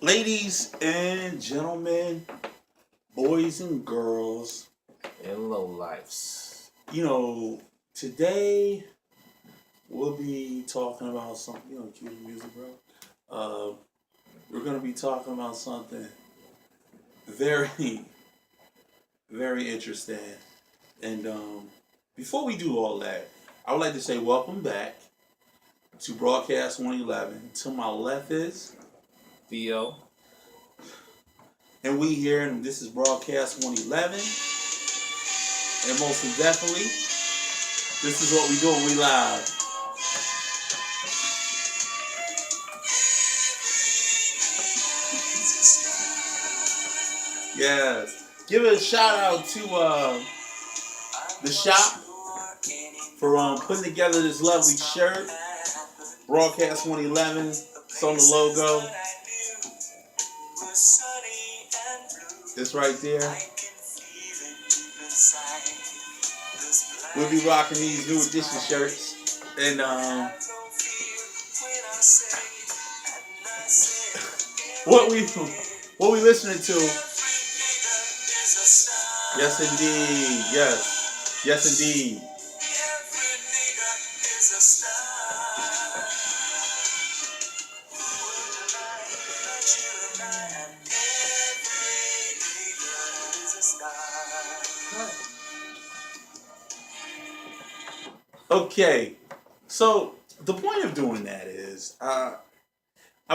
Ladies and gentlemen, boys and girls, and low lifes. Today we'll be talking about something. Cue the music, bro. We're going to be talking about something very, very interesting. And before we do all that, I would like to say welcome back to Broadcast 111. To my left is Theo. And we here, and this is Broadcast 111. And most definitely, this is what we do when we live. Yes. Give a shout out to the shop for putting together this lovely shirt. Broadcast 111. It's on the logo. It's right there. We'll be rocking these new edition shirts. And what we listening to? Yes indeed. Yes. Yes indeed. Okay, so the point of doing that is, I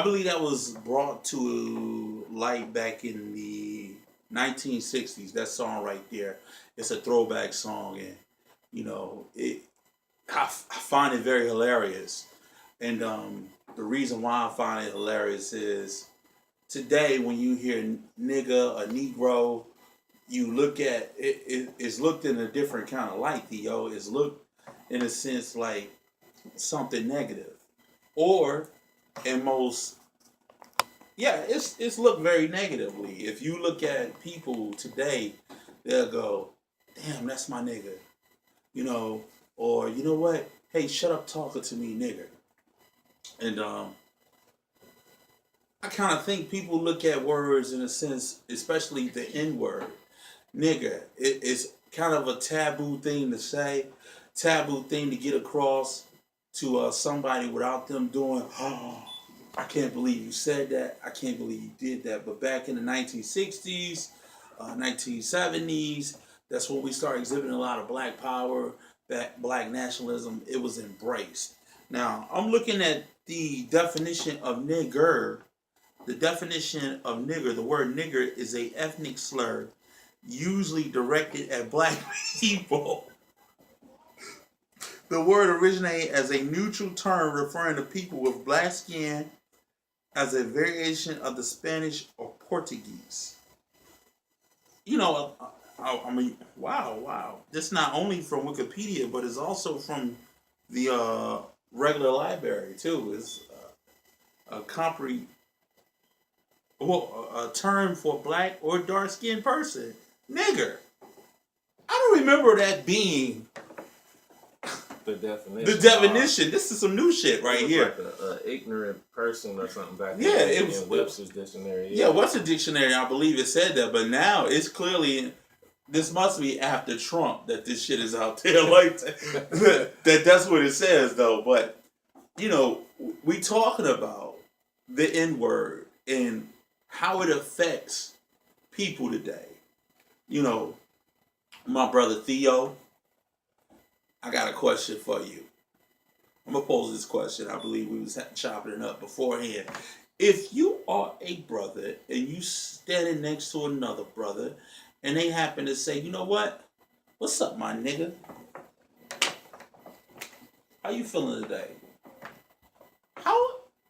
believe that was brought to light back in the 1960s. That song right there, it's a throwback song, and I find it very hilarious. And the reason why I find it hilarious is today when you hear nigga or negro, you look at it. It's looked in a different kind of light, Theo. It's looked in a sense like something negative, or in most, it's looked very negatively. If you look at people today, they'll go, "Damn, that's my nigga," or you know what? Hey, shut up talking to me, nigger. And I kind of think people look at words in a sense, especially the N word, nigger. It's kind of a taboo thing to say, taboo thing to get across to somebody without them doing, oh, I can't believe you said that. I can't believe you did that. But back in the 1960s, 1970s, that's when we started exhibiting a lot of black power, that black nationalism. It was embraced. Now, I'm looking at the definition of nigger. The definition of nigger, the word nigger is a ethnic slur usually directed at black people. The word originated as a neutral term referring to people with black skin as a variation of the Spanish or Portuguese. I mean, wow. This not only from Wikipedia, but it's also from the regular library too. It's a term for black or dark skinned person. Nigger. I don't remember that being the definition. The definition. This is some new shit right here. Like a ignorant person or something back then. Yeah, it was in Webster's dictionary. Yeah, Webster's dictionary, I believe it said that, but now it's clearly, this must be after Trump that this shit is out there like that. That's what it says though. But we talking about the N word and how it affects people today. My brother Theo, I got a question for you. I'm going to pose this question. I believe we was chopping it up beforehand. If you are a brother and you standing next to another brother and they happen to say, you know what? What's up, my nigga? How you feeling today?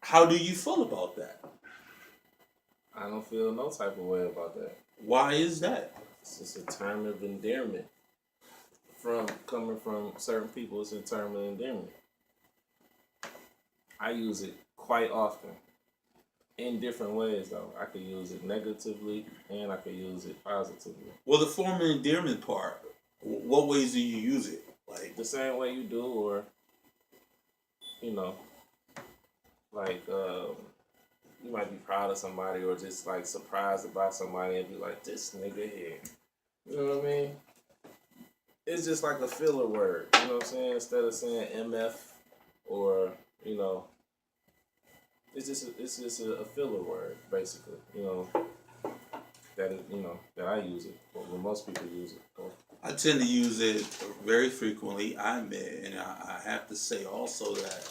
How do you feel about that? I don't feel no type of way about that. Why is that? It's just a term of endearment. Coming from certain people, it's a term of endearment. I use it quite often. In different ways, though. I could use it negatively and I could use it positively. Well, the form of endearment part, what ways do you use it? Like the same way you do, or like you might be proud of somebody or just like surprised about somebody and be like, this nigga here. You know what I mean? It's just like a filler word. You know what I'm saying? Instead of saying MF or, you know, it's just a filler word, basically. You know, that I use it, or when most people use it. I tend to use it very frequently, I admit, and I have to say also that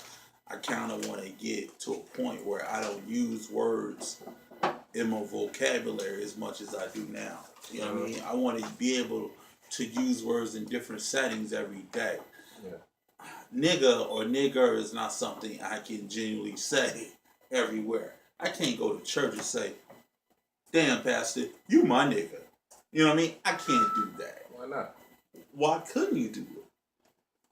I kind of want to get to a point where I don't use words in my vocabulary as much as I do now. You know what I mean? I want to be able to use words in different settings every day. Yeah. Nigga or nigger is not something I can genuinely say everywhere. I can't go to church and say, damn, pastor, you my nigga. You know what I mean? I can't do that. Why not? Why couldn't you do it?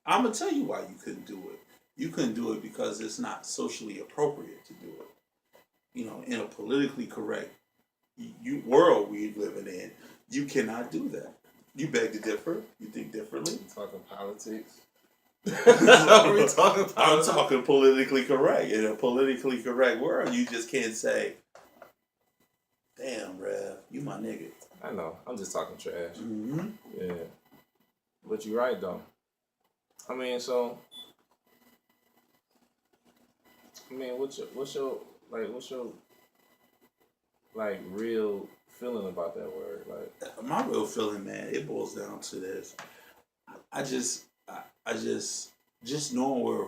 I'm going to tell you why you couldn't do it. You couldn't do it because it's not socially appropriate to do it. You know, in a politically correct world we're living in, you cannot do that. You beg to differ. You think differently. You talking politics? Are we talking politics? I'm talking politically correct. In a politically correct world, you just can't say, damn, Rev, you my nigga. I know. I'm just talking trash. Mm-hmm. Yeah. But you're right, though. I mean, what's your real feeling about that word? Like, my real feeling, man, it boils down to this. I just knowing where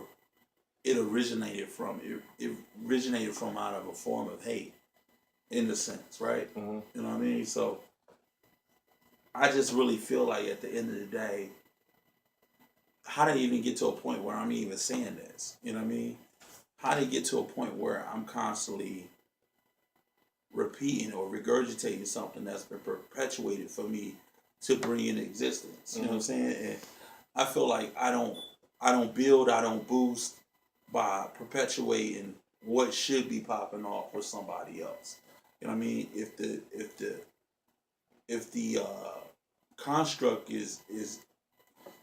it originated from. It originated from out of a form of hate, in a sense, right? Mm-hmm. You know what I mean? So I just really feel like at the end of the day, how did I even get to a point where I'm even saying this? You know what I mean? How did it get to a point where I'm constantly repeating or regurgitating something that's been perpetuated for me to bring into existence? You know what I'm saying? And I feel like I don't build, I don't boost by perpetuating what should be popping off for somebody else. You know what I mean? If the construct is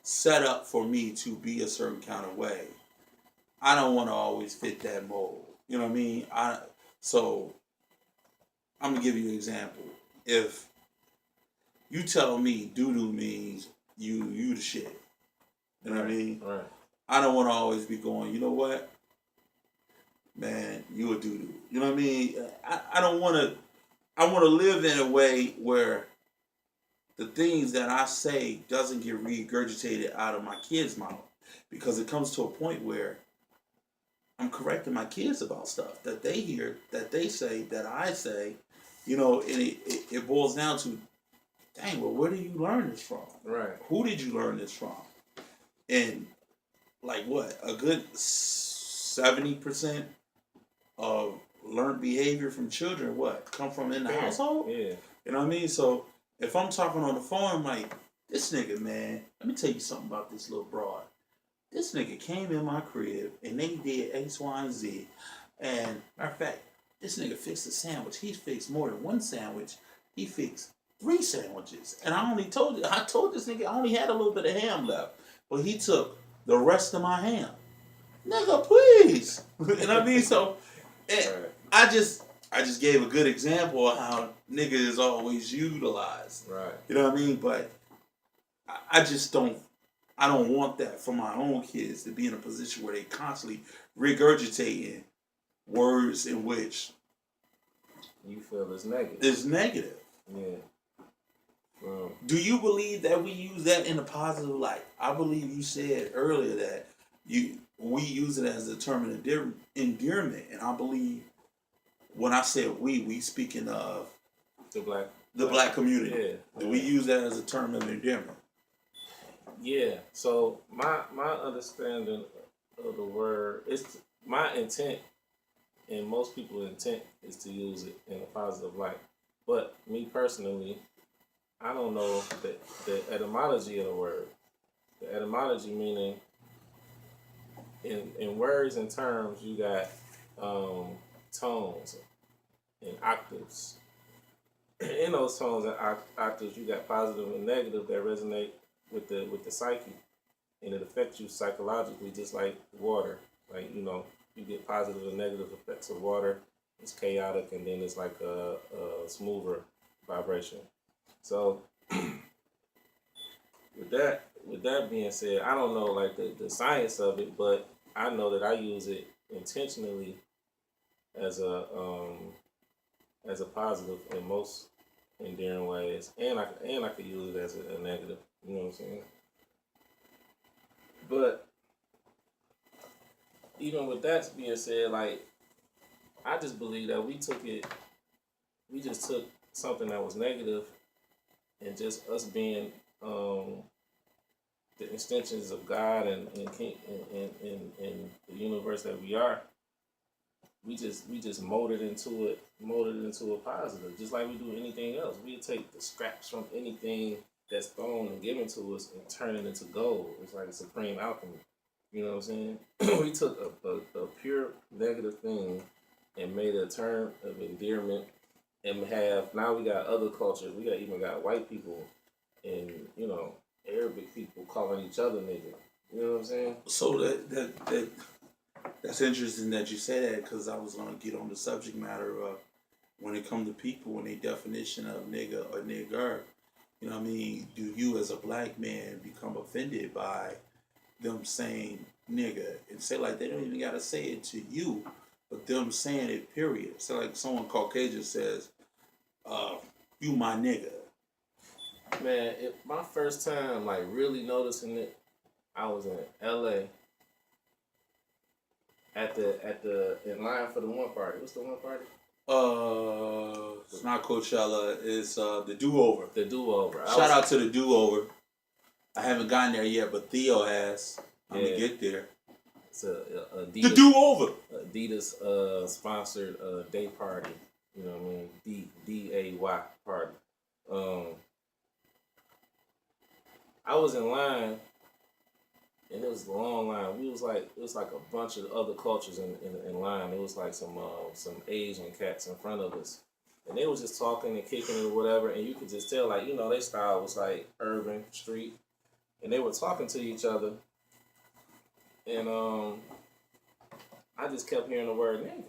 set up for me to be a certain kind of way, I don't want to always fit that mold. You know what I mean? So I'm gonna give you an example. If you tell me doo-doo means you the shit, you know what I mean? Right. I don't want to always be going, you know what? Man, you a doo-doo. You know what I mean? I don't want to. I want to live in a way where the things that I say doesn't get regurgitated out of my kids' mouth, because it comes to a point where I'm correcting my kids about stuff that they hear, that they say, that I say, you know, and it boils down to, dang, well, where do you learn this from? Right. Who did you learn this from? And like what? A good 70% of learned behavior from children, what? Come from in the household? Yeah. You know what I mean? So if I'm talking on the phone, I'm like, this nigga, man, let me tell you something about this little broad. This nigga came in my crib and they did X, Y, and Z. And matter of fact, this nigga fixed a sandwich. He fixed more than one sandwich. He fixed 3 sandwiches. And I told this nigga I only had a little bit of ham left. But he took the rest of my ham. Nigga, please. You know what I mean? So I just gave a good example of how nigga is always utilized. Right. You know what I mean? But I just don't want that for my own kids, to be in a position where they constantly regurgitating words in which you feel is negative. Is negative. Yeah. Well, do you believe that we use that in a positive light? I believe you said earlier that we use it as a term of endearment, and I believe when I said we speaking of the black community. Yeah. Do we use that as a term of endearment? Yeah. So my understanding of the word, it's my intent, and most people's intent is to use it in a positive light. But me personally, I don't know the etymology of the word. The etymology meaning in words and terms you got tones and octaves. In those tones and octaves you got positive and negative that resonate with the psyche, and it affects you psychologically just like water. Like, you know, you get positive and negative effects of water, It's chaotic, and then it's like a smoother vibration. So with that being said, I don't know like the science of it, but I know that I use it intentionally as a positive in most endearing ways, and I could use it as a negative. You know what I'm saying? But even with that being said, like I just believe that we just took something that was negative, and just us being the extensions of God and King and the universe that we are, we just molded it into a positive, just like we do anything else. We take the scraps from anything that's thrown and given to us and turn it into gold. It's like a supreme alchemy. You know what I'm saying? We took a pure negative thing and made a term of endearment, and now we got other cultures. We even got white people and Arabic people calling each other nigga. You know what I'm saying? So that's interesting that you say that, because I was gonna get on the subject matter of when it comes to people and their definition of nigga or nigger. You know what I mean? Do you as a black man become offended by them saying nigga, and say like they don't even gotta say it to you, but them saying it period? So like someone Caucasian says, you my nigga. Man, my first time like really noticing it, I was in L.A. at the in line for the one party. What's the one party? It's not Coachella. It's the Do Over. The Do Over. Shout out to the Do Over. I haven't gotten there yet, but Theo has. I'm gonna get there. It's a Adidas, the Do Over. Adidas sponsored day party. You know what I mean? DAY party. I was in line, and it was a long line. It was like a bunch of other cultures in line. It was like some Asian cats in front of us, and they was just talking and kicking it or whatever. And you could just tell, like, their style was like urban street, and they were talking to each other. And I just kept hearing the word nigga,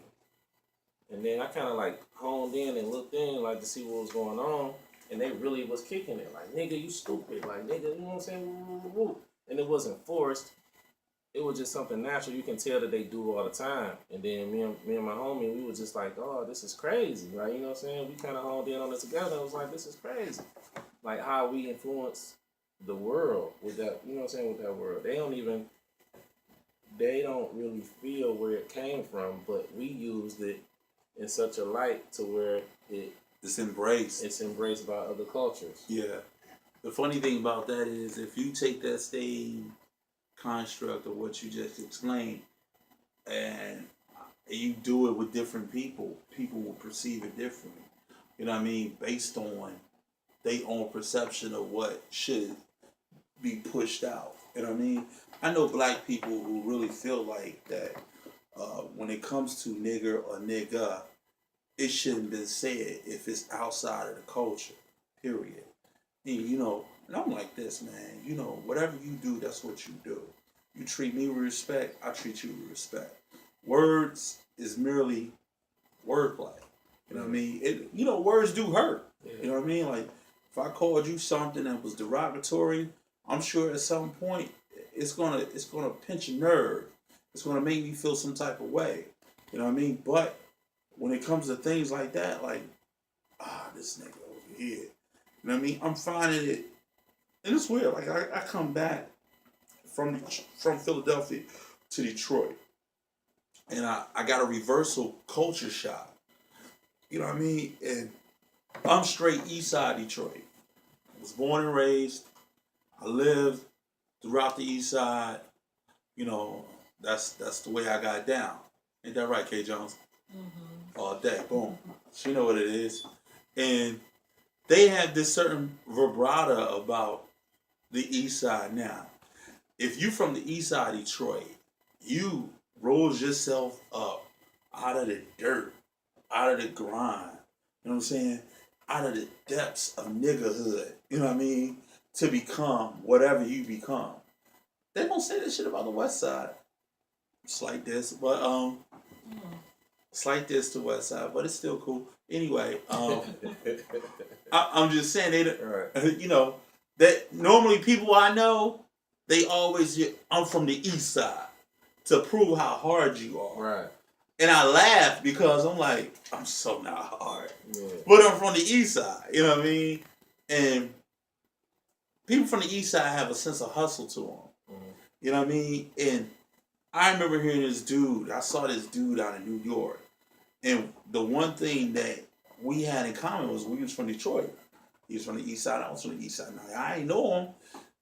and then I kind of like honed in and looked in like to see what was going on. And they really was kicking it. Like, nigga, you stupid. Like, nigga, you know what I'm saying? Woo. And it wasn't forced. It was just something natural. You can tell that they do all the time. And then me and my homie, we were just like, oh, this is crazy. Like, you know what I'm saying? We kind of honed in on it together. I was like, this is crazy. Like, how we influence the world with that, you know what I'm saying, with that word. They don't really feel where it came from, but we used it in such a light to where it's embraced. It's embraced by other cultures. Yeah. The funny thing about that is, if you take that same construct of what you just explained and you do it with different people, people will perceive it differently. You know what I mean? Based on their own perception of what should be pushed out. You know what I mean? I know black people who really feel like that when it comes to nigger or nigga, it shouldn't be said if it's outside of the culture, period. And, and I'm like this, man. Whatever you do, that's what you do. You treat me with respect, I treat you with respect. Words is merely wordplay. You know what I mean? Words do hurt. Yeah. You know what I mean? Like, if I called you something that was derogatory, I'm sure at some point it's gonna pinch a nerve. It's gonna make me feel some type of way. You know what I mean? But when it comes to things like that, like, this nigga over here. You know what I mean? I'm finding it, and it's weird. Like, I come back from Philadelphia to Detroit, and I got a reversal culture shock. You know what I mean? And I'm straight east side Detroit. I was born and raised. I lived throughout the east side. That's the way I got down. Ain't that right, K. Jones? Mm-hmm. All day, boom. She know what it is. And they have this certain vibrato about the east side now. If you from the east side of Detroit, you rose yourself up out of the dirt, out of the grind, you know what I'm saying? Out of the depths of niggerhood, you know what I mean? To become whatever you become. They don't say this shit about the west side. It's like this, but Slight this to West Side, but it's still cool. Anyway, I'm just saying Right. you know, that normally people I know, they always I'm from the East Side to prove how hard you are. Right. And I laugh because I'm like, I'm so not hard. Yeah. But I'm from the East Side, you know what I mean? And people from the East Side have a sense of hustle to them. Mm-hmm. You know what I mean? And I remember hearing this dude. I saw this dude out in New York. And the one thing that we had in common was we was from Detroit. He was from the East Side. I was from the East Side. Now, I ain't know him.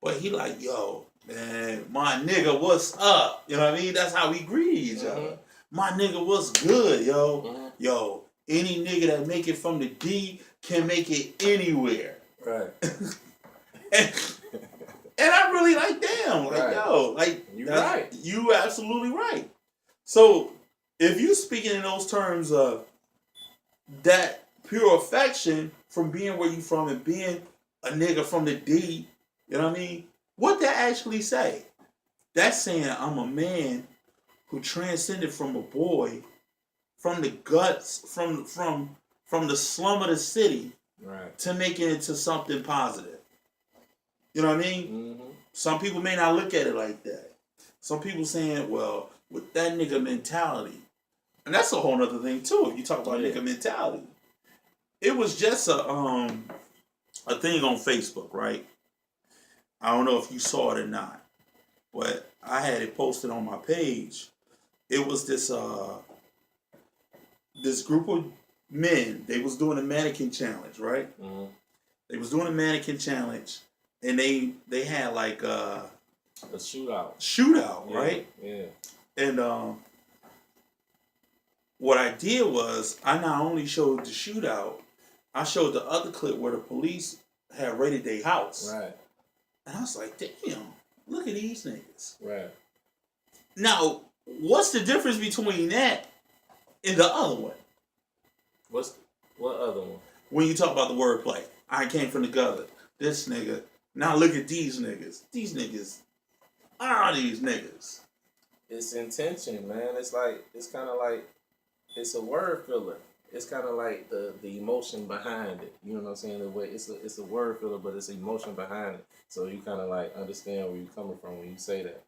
But he like, yo, man, my nigga, what's up? You know what I mean? That's how we greet each other. My nigga, what's good, yo? Mm-hmm. Yo, any nigga that make it from the D can make it anywhere. Right. and I'm really like, damn, like, right. yo, like, you right. You absolutely right. So if you speaking in those terms of that pure affection from being where you from and being a nigga from the D, you know what I mean? What that actually say? That's saying I'm a man who transcended from a boy, from the guts, from the slum of the city, right, to make it into something positive. You know what I mean? Mm-hmm. Some people may not look at it like that. Some people saying, well, with that nigga mentality, and that's a whole other thing too. If you talk about nigga mentality, it was just a thing on Facebook, right? I don't know if you saw it or not, but I had it posted on my page. It was this group of men. They was doing a mannequin challenge, right? Mm-hmm. They was doing a mannequin challenge, and they had like a shootout, right? Yeah. And what I did was I not only showed the shootout, I showed the other clip where the police had raided their house. Right. And I was like, damn, look at these niggas. Right. Now, what's the difference between that and the other one? What other one? When you talk about the wordplay, I came from the gutter. This nigga. Now look at these niggas. These niggas are these niggas. It's intention, man. It's kind of like it's a word filler. It's kind of like the emotion behind it. You know what I'm saying? The way it's a word filler, but it's emotion behind it. So you kind of like understand where you're coming from when you say that.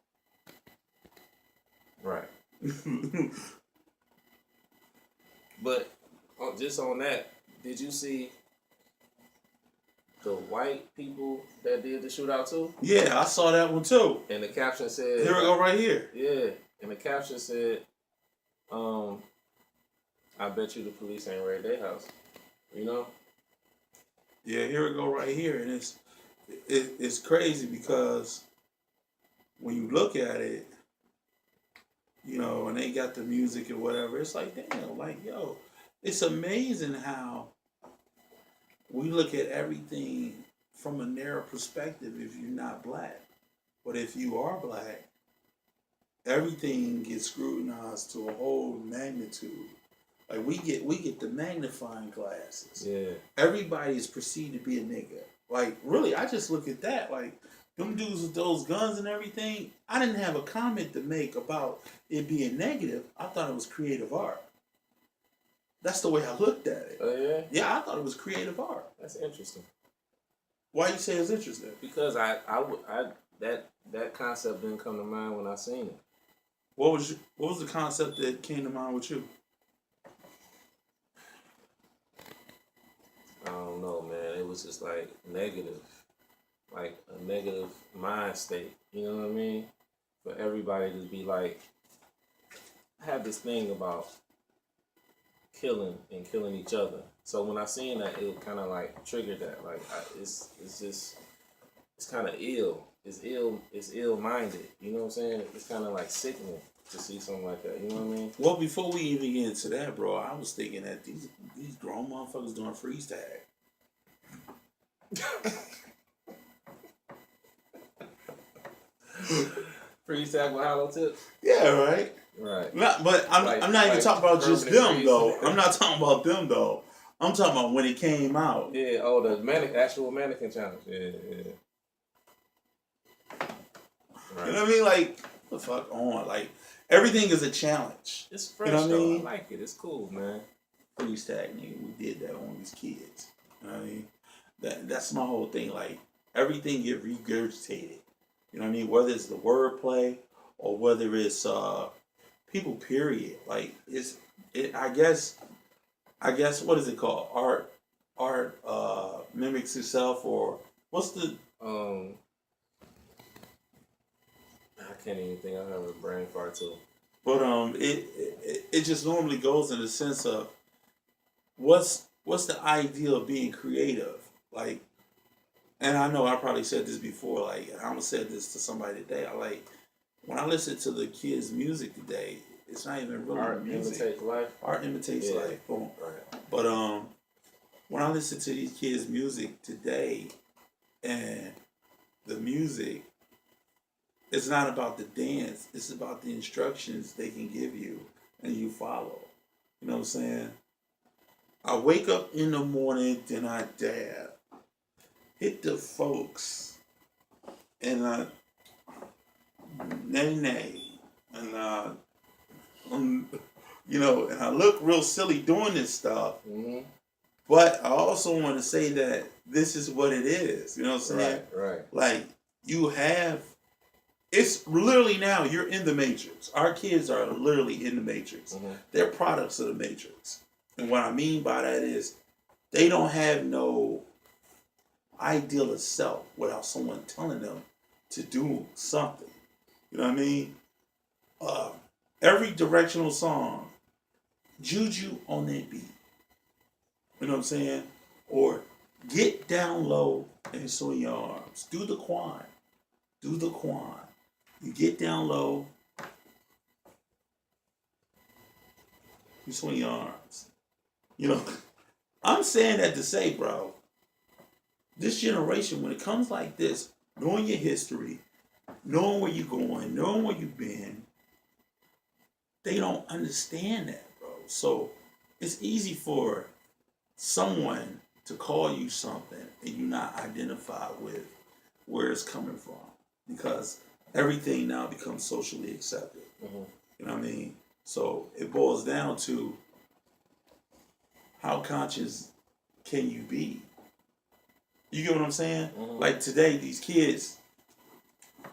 Right. But just on that, did you see the white people that did the shootout too? Yeah, I saw that one too. And the caption said, here we go right here. Yeah. And the caption said, I bet you the police ain't raid their house. You know? Yeah, here we go right here. And it's crazy because when you look at it, you know, and they got the music or whatever, it's like, damn, like, yo, it's amazing how we look at everything from a narrow perspective if you're not black. But if you are black, everything gets scrutinized to a whole magnitude. Like we get the magnifying glasses. Yeah. Everybody is perceived to be a nigga. Like, really, I just look at that. Like, them dudes with those guns and everything, I didn't have a comment to make about it being negative. I thought it was creative art. That's the way I looked at it. Oh, yeah? Yeah, I thought it was creative art. That's interesting. Why you say it's interesting? Because that concept didn't come to mind when I seen it. What was the concept that came to mind with you? I don't know, man. It was just like negative. Like a negative mind state. You know what I mean? For everybody to be like, I have this thing about killing each other. So when I seen that, it kind of like triggered that. Like it's kind of ill. It's ill-minded. You know what I'm saying? It's kind of like sickening to see something like that. You know what I mean? Well, before we even get into that, bro, I was thinking that these grown motherfuckers doing freeze tag. Freeze tag with hollow tips? Yeah, right. Right. But I'm not even talking about just them though. I'm not talking about them though. I'm talking about when it came out. Yeah. Oh, the actual mannequin challenge. Yeah. Right. You know what I mean? Like, the fuck on. Like, everything is a challenge. It's fresh, You know what I though. mean? I like it. It's cool, man. Freeze tag, nigga. We did that on these kids. You know what I mean? That's my whole thing. Like, everything get regurgitated. You know what I mean? Whether it's the wordplay or whether it's people, period. Like, I guess what is it called? Art mimics itself, or what's the I can't even think. I have a brain fart too. but it just normally goes in the sense of what's the idea of being creative? Like, and I know I probably said this before, like, I'm gonna say this to somebody today. I like, when I listen to the kids' music today, it's not even really Art music. imitates life. Art imitates life. Boom. Right. But when I listen to these kids' music today, and the music, it's not about the dance, it's about the instructions they can give you and you follow. You know what I'm saying? I wake up in the morning, then I dab, hit the folks, and I nay, and you know, and I look real silly doing this stuff. Mm-hmm. But I also want to say that this is what it is. You know what I'm saying? Right. Like, you have, it's literally now you're in the matrix. Our kids are literally in the matrix. Mm-hmm. They're products of the matrix. And what I mean by that is they don't have no ideal of self without someone telling them to do something. You know what I mean? Every directional song, juju on that beat. You know what I'm saying? Or get down low and swing your arms. Do the quan. Do the quan. You get down low. You swing your arms. You know, I'm saying that to say, bro, this generation, when it comes like this, knowing your history, knowing where you're going, knowing where you've been, they don't understand that, bro. So it's easy for someone to call you something and you not identify with where it's coming from, because everything now becomes socially accepted. Mm-hmm. You know what I mean? So it boils down to how conscious can you be? You get what I'm saying? Mm-hmm. Like, today, these kids,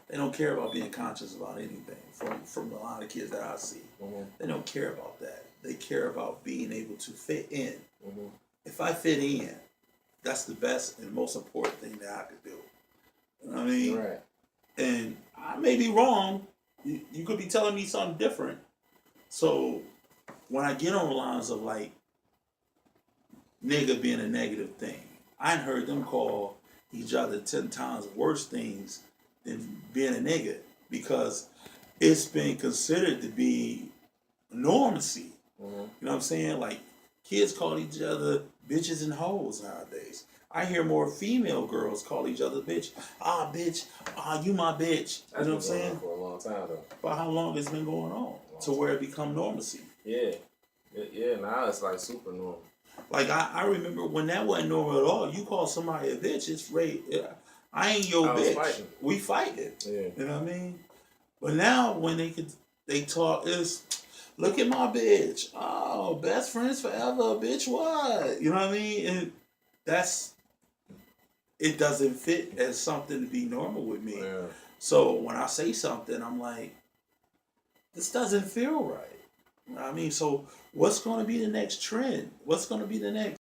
they don't care about being conscious about anything. From a lot of kids that I see, Mm-hmm. they don't care about that. They care about being able to fit in. Mm-hmm. If I fit in, that's the best and most important thing that I could do. You know what I mean? Right. And I may be wrong. You could be telling me something different. So when I get on the lines of, like, nigga being a negative thing, I heard them call each other 10 times worse things than being a nigga, because it's been considered to be normacy. Mm-hmm. You know what I'm saying? Like, kids call each other bitches and hoes nowadays. I hear more female girls call each other bitch. Ah, bitch. Ah, you my bitch. You know what I'm saying? For a long time, though. For how long it's been going on? To where it become normacy. Yeah. Now it's like super normal. Like, I remember when that wasn't normal at all. You call somebody a bitch, it's rape. I ain't your bitch. Fighting. We fighting. Yeah. You know what I mean? But now when they talk, is look at my bitch. Oh, best friends forever, bitch. What? You know what I mean? And it doesn't fit as something to be normal with me. Yeah. So when I say something, I'm like, this doesn't feel right. You know what I mean? So what's going to be the next trend? What's going to be the next